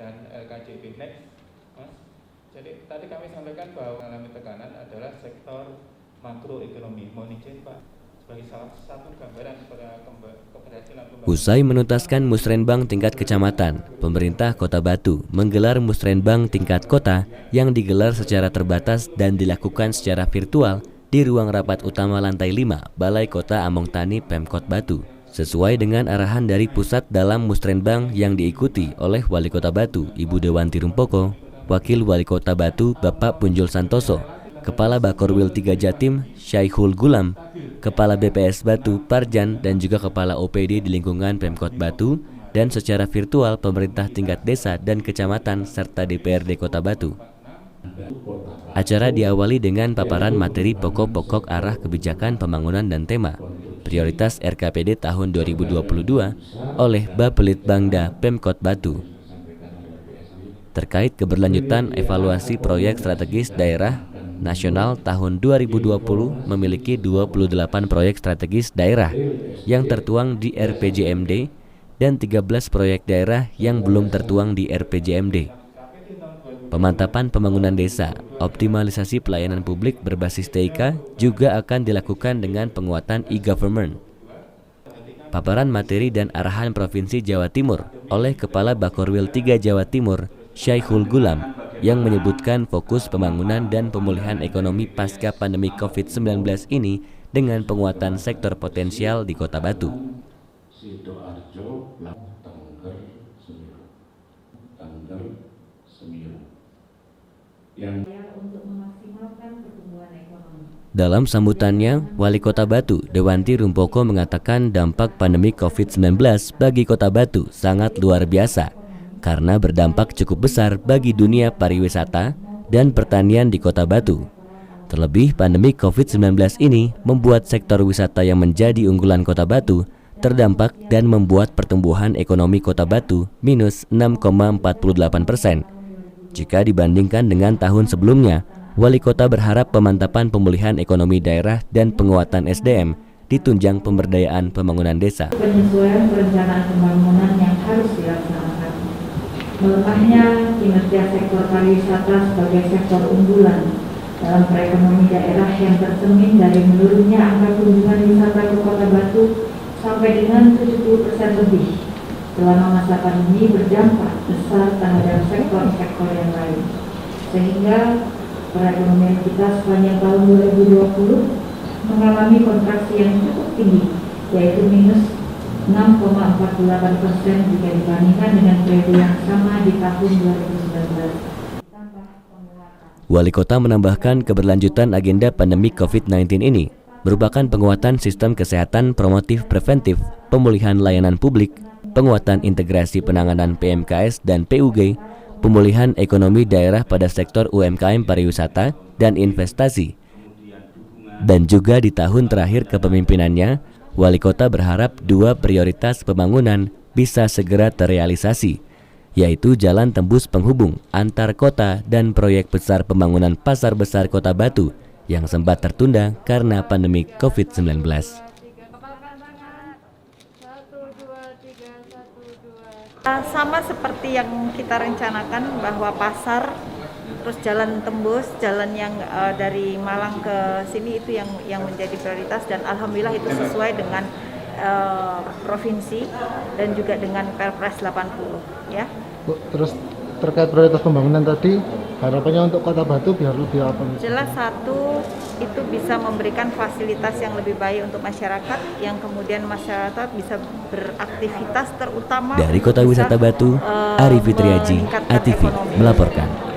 dan LKJP Next, Mas. Jadi tadi kami sampaikan bahwa mengalami tekanan adalah sektor makroekonomi. Mohon izin Pak, sebagai salah satu gambaran pada keberhasilan pembangunan. Usai menuntaskan musrenbang tingkat kecamatan, pemerintah Kota Batu menggelar musrenbang tingkat kota yang digelar secara terbatas dan dilakukan secara virtual di ruang rapat utama lantai 5 Balai Kota Among Tani Pemkot Batu. Sesuai dengan arahan dari pusat dalam musrenbang yang diikuti oleh Wali Kota Batu Ibu Dewanti Rumpoko, Wakil Wali Kota Batu Bapak Punjul Santoso, Kepala Bakorwil 3 Jatim Syaihul Gulam, Kepala BPS Batu Parjan dan juga Kepala OPD di lingkungan Pemkot Batu, dan secara virtual pemerintah tingkat desa dan kecamatan serta DPRD Kota Batu. Acara diawali dengan paparan materi pokok-pokok arah kebijakan pembangunan dan tema prioritas RKPD tahun 2022 oleh Bapelitbangda Pemkot Batu. Terkait keberlanjutan evaluasi proyek strategis daerah nasional tahun 2020 memiliki 28 proyek strategis daerah yang tertuang di RPJMD dan 13 proyek daerah yang belum tertuang di RPJMD. Pemantapan pembangunan desa, optimalisasi pelayanan publik berbasis TIK juga akan dilakukan dengan penguatan e-government. Paparan materi dan arahan Provinsi Jawa Timur oleh Kepala Bakorwil 3 Jawa Timur, Syaihul Gulam, yang menyebutkan fokus pembangunan dan pemulihan ekonomi pasca pandemi COVID-19 ini dengan penguatan sektor potensial di Kota Batu. Dalam sambutannya, Wali Kota Batu Dewanti Rumpoko mengatakan dampak pandemi COVID-19 bagi Kota Batu sangat luar biasa karena berdampak cukup besar bagi dunia pariwisata dan pertanian di Kota Batu. Terlebih pandemi COVID-19 ini membuat sektor wisata yang menjadi unggulan Kota Batu terdampak dan membuat pertumbuhan ekonomi Kota Batu minus 6,48%. Jika dibandingkan dengan tahun sebelumnya, Wali Kota berharap pemantapan pemulihan ekonomi daerah dan penguatan SDM ditunjang pemberdayaan pembangunan desa. Penyesuaian perencanaan pembangunan yang harus dilaksanakan. Melemahnya kinerja sektor pariwisata sebagai sektor unggulan dalam perekonomian daerah yang tercermin dari menurunnya angka kunjungan wisata ke Kota Batu sampai dengan 70% lebih selama masa pandemi berdampak besar terhadap sektor-sektor yang lain, sehingga perekonomian kita sepanjang tahun 2020 mengalami kontraksi yang cukup tinggi, yaitu minus 6,48% jika dibandingkan dengan periode yang sama di tahun 2019. Wali Kota menambahkan keberlanjutan agenda pandemi COVID-19 ini merupakan penguatan sistem kesehatan promotif preventif, pemulihan layanan publik, penguatan integrasi penanganan PMKS dan PUG, pemulihan ekonomi daerah pada sektor UMKM pariwisata dan investasi. Dan juga di tahun terakhir kepemimpinannya, Wali Kota berharap 2 prioritas pembangunan bisa segera terrealisasi, yaitu jalan tembus penghubung antar kota dan proyek besar pembangunan pasar besar Kota Batu yang sempat tertunda karena pandemi COVID-19. Sama seperti yang kita rencanakan bahwa pasar, terus jalan tembus, jalan yang dari Malang ke sini itu yang menjadi prioritas, dan alhamdulillah itu sesuai dengan provinsi dan juga dengan Perpres 80 ya. Bu, terus terkait prioritas pembangunan tadi, harapannya untuk Kota Batu biar lebih apa? Jelas satu, itu bisa memberikan fasilitas yang lebih baik untuk masyarakat, yang kemudian masyarakat bisa beraktivitas terutama dari Kota Wisata Batu, Ari Fitriaji, ATV melaporkan.